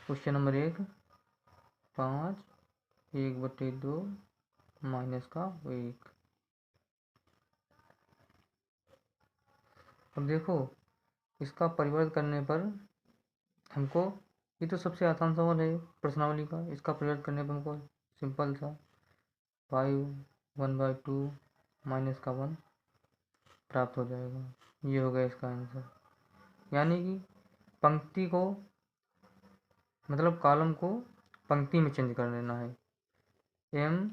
Question number 1, 5 1/2 minus का 1। अब देखो इसका परिवर्तन करने पर हमको, ये तो सबसे आसान सवाल है प्रश्नावली का, इसका परिवर्तन करने पर हमको सिंपल सा 5 1/2 माइनस का 1 प्राप्त हो जाएगा। ये हो गया इसका आंसर। यानी कि पंक्ति को, मतलब कॉलम को पंक्ति में चेंज कर देना है। m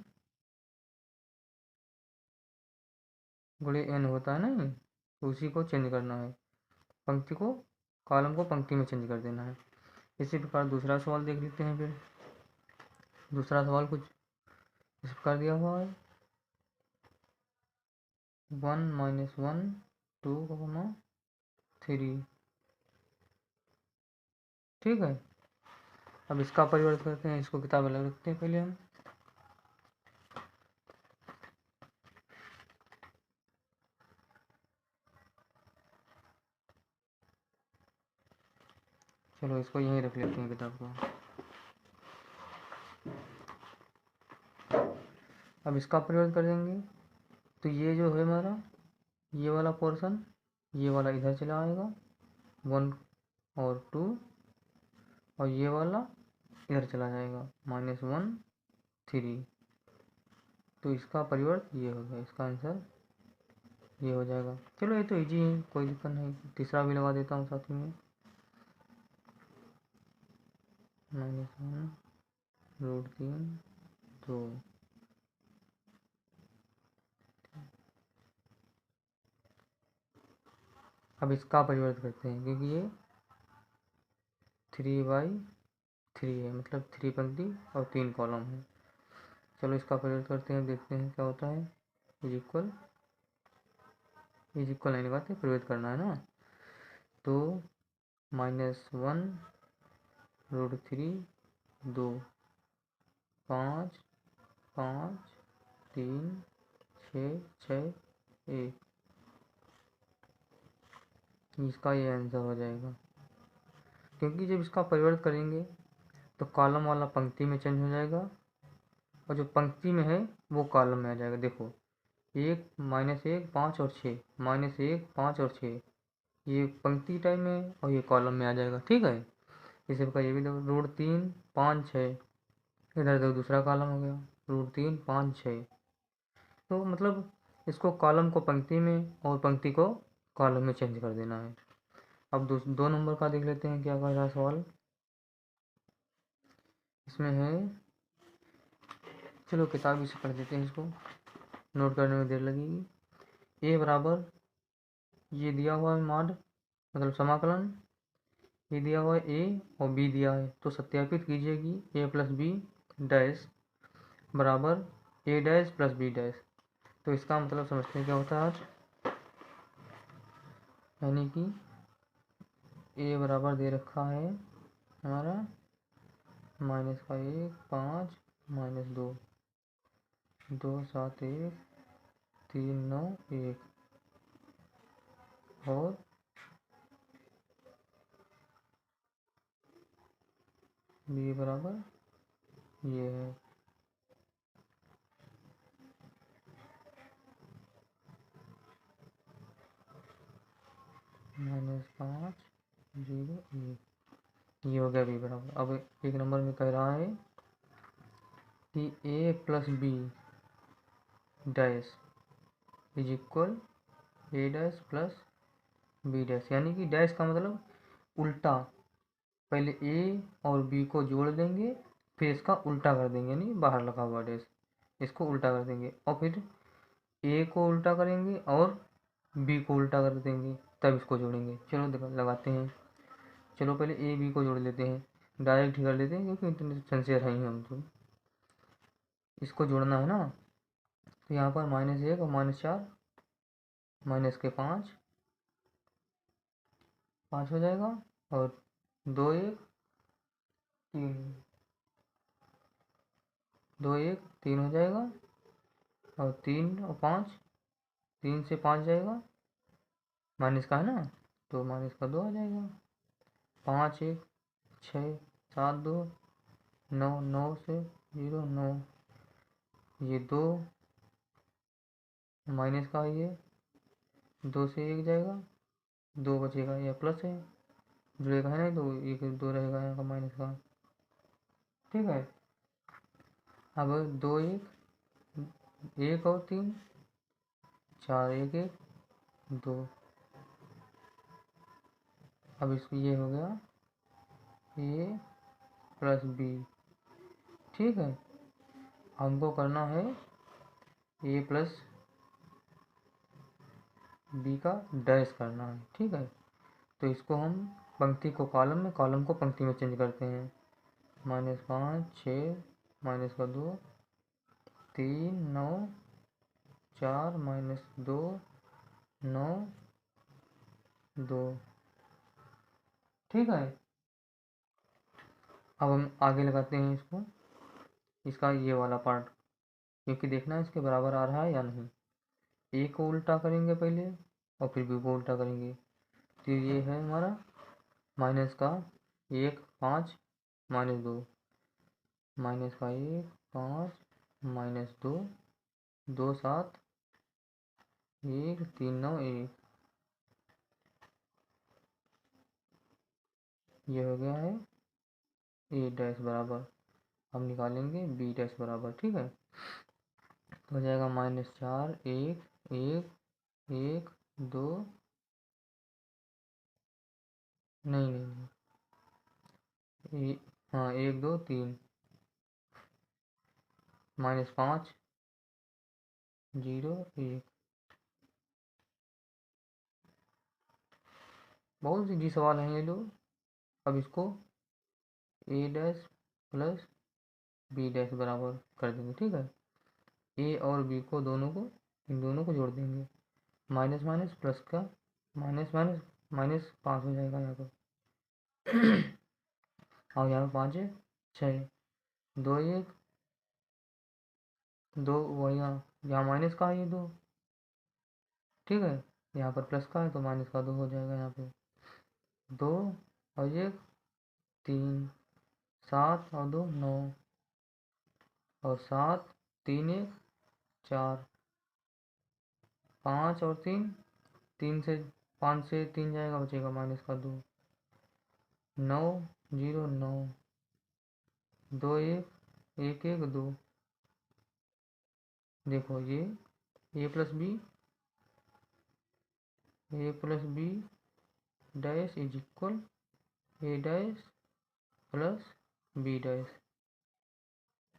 गुणे n होता है ना, तो उसी को चेंज करना है, पंक्ति को, कॉलम को पंक्ति में चेंज कर देना है। इसी प्रकार दूसरा सवाल देख लेते हैं। फिर दूसरा सवाल कुछ इस प्रकार दिया हुआ है 1 - 1 2, 3। ठीक है, अब इसका परिवर्तन करते हैं। इसको किताब अलग रखते हैं पहले हम। चलो इसको यहीं रख लेते हैं किताब को। अब इसका परिवर्तन कर देंगे तो ये जो है हमारा, ये वाला पोर्शन, ये वाला इधर चला आएगा 1 और 2, और ये वाला इधर चला जाएगा -1 3। तो इसका परिवर्तन ये हो गया, इसका आंसर ये हो जाएगा। चलो ये तो इजी है, कोई दिक्कत नहीं। तीसरा भी लगा देता हूँ साथ में, -1√3 2। अब इसका परिवर्तन करते हैं, क्योंकि ये 3/3 है, मतलब 3 पंक्ति और 3 कॉलम है। चलो इसका परिवर्तन करते हैं, देखते हैं क्या होता है। इज इक्वल नहीं लगाते, परिवर्तन करना है ना। तो -1√3 2 5 5 3 6 6 1। इसका ये आंसर हो जाएगा, क्योंकि जब इसका परिवर्तन करेंगे तो कॉलम वाला पंक्ति में चेंज हो जाएगा, और जो पंक्ति में है वो कॉलम में आ जाएगा। देखो 1 -1 5 और 6, -1 5 और 6, ये पंक्ति टाइप में और ये कॉलम में आ जाएगा। ठीक है, इसी प्रकार ये भी देखो √3 5 6, इधर देखो दूसरा कॉलम हो गया √3 5 6। तो मतलब इसको कॉलम को पंक्ति में और पंक्ति को कॉलम में चेंज कर देना है। अब 2 नंबर का देख लेते हैं क्या कह रहा है सवाल। इसमें है, चलो किताब इसे पढ़ देते हैं, इसको नोट करने में देर लगेगी। ए बराबर, ये दिया हुआ है माड, मतलब समाकलन, ये दिया हुआ है ए और बी दिया है, तो सत्यापित कीजिए कि a + b डैश बराबर a डैश + b डैश। तो इसका मतलब समझते हैं क्या होता है आज। यानी कि a बराबर दे रखा है हमारा -1 5 -2 2 7 1 3 9 1, और b बराबर ये है -5 0 1। ये हो गया b बराबर। अब 1 नंबर में कह रहा है कि a + b dash is equal a dash + b dash. यानी कि डैश का मतलब उल्टा, पहले a और b को जोड़ देंगे, फिर इसका उल्टा कर देंगे, यानी बाहर लगा हुआ डैश, इसको उल्टा कर देंगे, और फिर a को उल्टा करेंगे और b को उल्टा कर देंगे, तब इसको जोड़ेंगे। चलो देखो लगाते हैं। चलो पहले a b को जोड़ लेते हैं, डायरेक्ट ही कर लेते हैं, क्योंकि इतने सिंसियर हैं हम तो। इसको जोड़ना है ना, तो यहाँ पर -1 और -4, -5 5 हो जाएगा, और 2 1 3 2 1 3 हो जाएगा, और 3 और 5, 3 से 5 जाएगा, माइनस का है ना, तो -2 आ जाएगा। 5 1 6 7 2 9, 9 से 0 9, ये 2 माइनस का ये 2 से 1 जाएगा, 2 बचेगा, यह प्लस है, जुड़ेगा है नहीं तो 1 2 रहेगा यहाँ का माइनस का। ठीक है, अब 2 1 1 और 3 4 1 1 2। अब इसको ये हो गया a प्लस बी। ठीक है, हमको करना है a प्लस बी का डैश करना है। ठीक है, तो इसको हम पंक्ति को कॉलम में, कॉलम को पंक्ति में चेंज करते हैं। -5 6 माइनस का 2 3 9 4 -2 9 2। ठीक है, अब हम आगे लगाते हैं इसको, इसका ये वाला पार्ट, क्योंकि देखना है इसके बराबर आ रहा है या नहीं। ए को उल्टा करेंगे पहले और फिर बी को उल्टा करेंगे, तो ये है हमारा माइनस का 1 5 -2 माइनस का 1 5 -2 2 7 1 3 9 1। ये हो गया है ए डैश बराबर, हम निकालेंगे बी डैश बराबर। ठीक है, तो हो जाएगा -4 1 1 1 2 नहीं नहीं हाँ 1 2 3 -5 0 1। बहुत इजी सवाल है ये लोग। अब इसको ए डैश प्लस बी डैश बराबर कर देंगे। ठीक है, ए और बी को दोनों को, इन दोनों को जोड़ देंगे, माइनस माइनस प्लस का माइनस माइनस माइनस 5 हो जाएगा यहाँ पर और यहाँ पर 5 है 6 2 1 2 वही यहाँ माइनस का है ये 2। ठीक है, यहाँ पर प्लस का है तो माइनस का 2 हो जाएगा यहाँ पे 2 और 1 3 7 और 2 9 और 7 3 1 4 5 और 3 3 से 5 से 3 जाएगा, बचेगा माइनस का 2 9 0 9 2 1 1 1 2। देखो ये A plus B dash is equal A dash plus B dash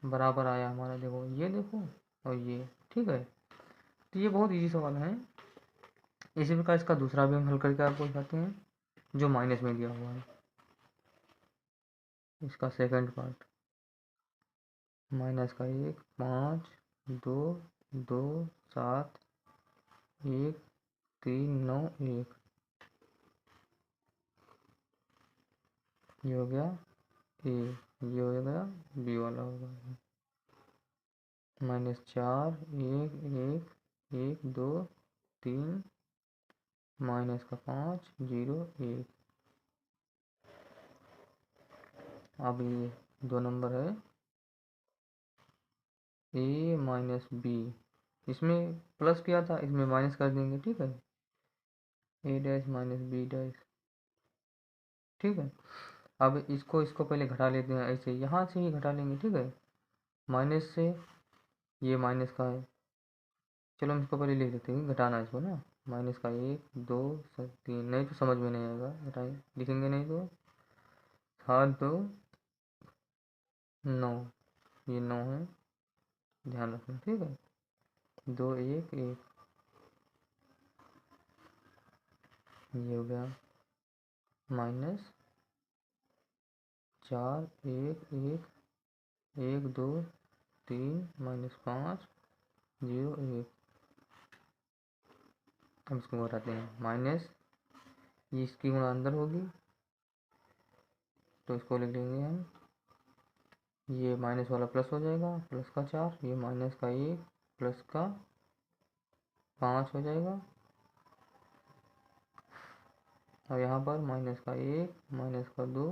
बराबर आया हमारा। देखो ये देखो और ये। ठीक है, तो ये बहुत इजी सवाल है। इसी प्रकार इसका दूसरा भी हम हल करके आपको दिखाते हैं, जो माइनस में दिया हुआ है। इसका सेकंड पार्ट, माइनस का 1 5 2 2 7 1 3 9 1। ये हो गया ए, ये हो गया बी वाला होगा -4 1 1 1 2 3 -5 0 1। अब ये 2 नंबर है ए माइनस बी, इसमें प्लस किया था, इसमें माइनस कर देंगे। ठीक है, ए डैश माइनस बी डैश। ठीक है, अब इसको पहले घटा लेते हैं, ऐसे यहाँ से ही घटा लेंगे। ठीक है, माइनस से ये माइनस का है, चलो हम इसको पहले लिख लेते हैं, घटाना इसको ना, माइनस का 1 2 3, नहीं तो समझ में नहीं आएगा, घटाएं लिखेंगे नहीं तो 7 2 9, ये 9 है, ध्यान रखना। ठीक है, 2 1 1, ये हो गया -4 1 1 1 2 3 -5 0 1। अब इसको घटाते हैं, माइनस ये इसकी गुणा अंदर होगी तो इसको लिख लेंगे हम, ये माइनस वाला प्लस हो जाएगा, प्लस का 4, ये माइनस का 1 प्लस का 5 हो जाएगा, और यहाँ पर माइनस का 1 माइनस का 2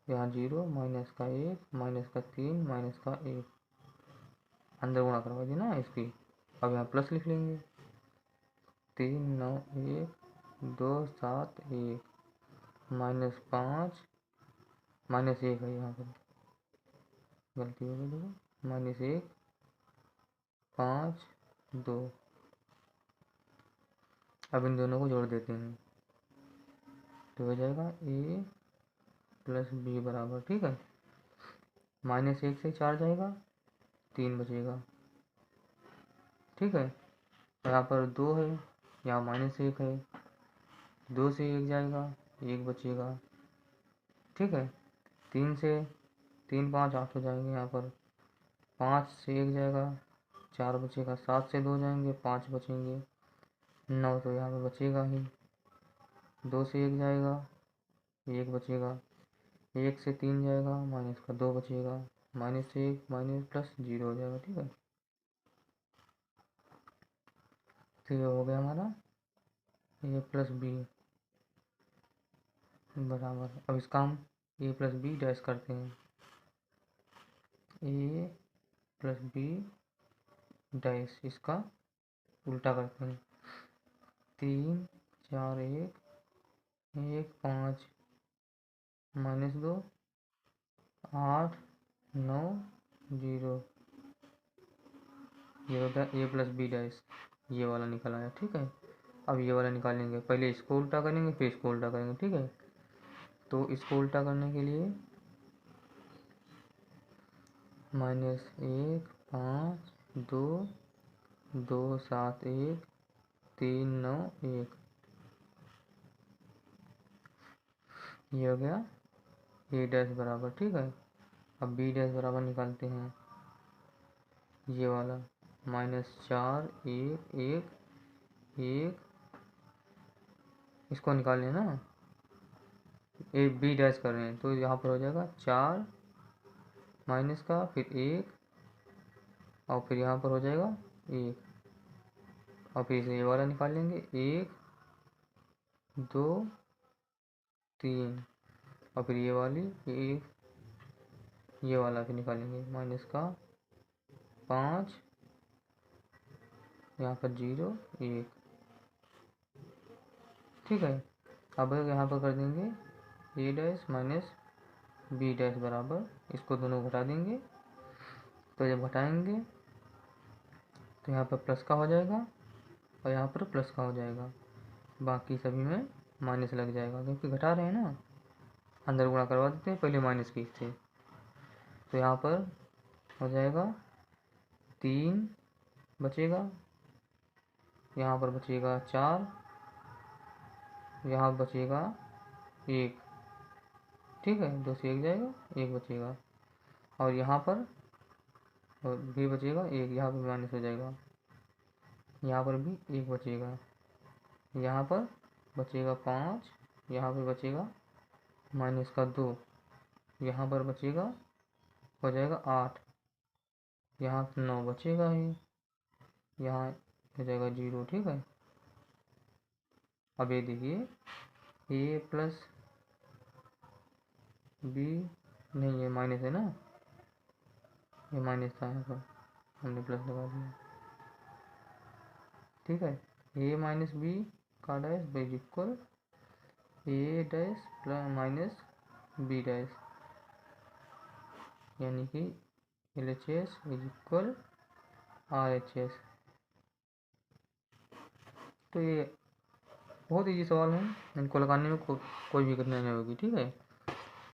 यहाँ 0 माइनस का 1 माइनस का 3 माइनस का 1, अंदर गुणा करवा दी ना इसकी। अब यहाँ प्लस लिख लेंगे, 3 9 1 2 7 1 माइनस 5 माइनस 1 है यहाँ पर, गलती हो गई देखो, माइनस 1 5 2। अब इन दोनों को जोड़ देते हैं तो हो जाएगा a प्लस बी बराबर, ठीक है, माइनस 1 से 4 जाएगा, 3 बचेगा, ठीक है। यहाँ पर 2 है, यहाँ माइनस 1 है, 2 से 1 जाएगा, 1 बचेगा, ठीक है। 3 से 3 5 8 हो जाएंगे, यहाँ पर 5 से 1 जाएगा, 4 बचेगा, 7 से 2 जाएंगे, 5 बचेंगे, 9 तो यहाँ पर बचेगा ही, 2 से 1 जाएगा, 1 बचेगा, 1 से 3 जाएगा, माइनस का 2 बचेगा, माइनस 1 माइनस प्लस 0 हो जाएगा, ठीक है। तो ये हो गया हमारा a प्लस बी बराबर। अब इसका हम a प्लस बी डैश करते हैं, a प्लस बी डैश, इसका उल्टा करते हैं, 3 4 1 1 5 माइनस 2 8 9 0, ये होता है a प्लस बी डैश, ये वाला निकल आया, ठीक है। अब ये वाला निकालेंगे, पहले इसको उल्टा करेंगे फिर इसको उल्टा करेंगे, ठीक है। तो इसको उल्टा करने के लिए माइनस 1 5 2 2 7 1 3 9 1, ये हो गया a डैश बराबर, ठीक है। अब b डैश बराबर निकालते हैं, ये वाला माइनस 4 1 1 1, इसको निकाल लेना, ए बी डैश कर रहे हैं तो यहाँ पर हो जाएगा 4 माइनस का फिर 1 और फिर यहाँ पर हो जाएगा 1 और फिर इसे ये वाला निकाल लेंगे, 1 2 3 और फिर ये वाली 1, ये वाला फिर निकालेंगे, माइनस का 5 यहाँ पर 0 1, ठीक है। अब यहाँ पर कर देंगे a dash minus B dash बराबर, इसको दोनों घटा देंगे, तो जब घटाएंगे तो यहाँ पर प्लस का हो जाएगा और यहाँ पर प्लस का हो जाएगा, बाकी सभी में माइनस लग जाएगा क्योंकि घटा रहे हैं ना, अंदर गुणा करवा देते हैं, पहले माइनस की थे। तो यहाँ पर हो जाएगा 3 बचेगा, यहाँ पर बचेगा 4, यहाँ बचेगा 1, ठीक है, 2 से 1 जाएगा, 1 बचेगा और यहाँ पर भी बचेगा 1, यहाँ पर माइनस हो जाएगा, यहाँ पर भी 1 बचेगा, यहाँ पर बचेगा 5, यहाँ पर बचेगा माइनस का 2, यहाँ पर बचेगा हो जाएगा 8, यहाँ 9 बचेगा ही, यहाँ हो जाएगा 0, ठीक है। अब ये देखिए a प्लस बी, नहीं ये माइनस है ना, ये माइनस था, यहाँ पर हमने प्लस लगा दिया, ठीक है। a माइनस बी का dash is equal a dash plus minus B dash, यानी कि LHS इज इक्वल RHS। तो ये बहुत ईजी सवाल है, इनको लगाने में कोई भी कठिनाई नहीं होगी, ठीक है।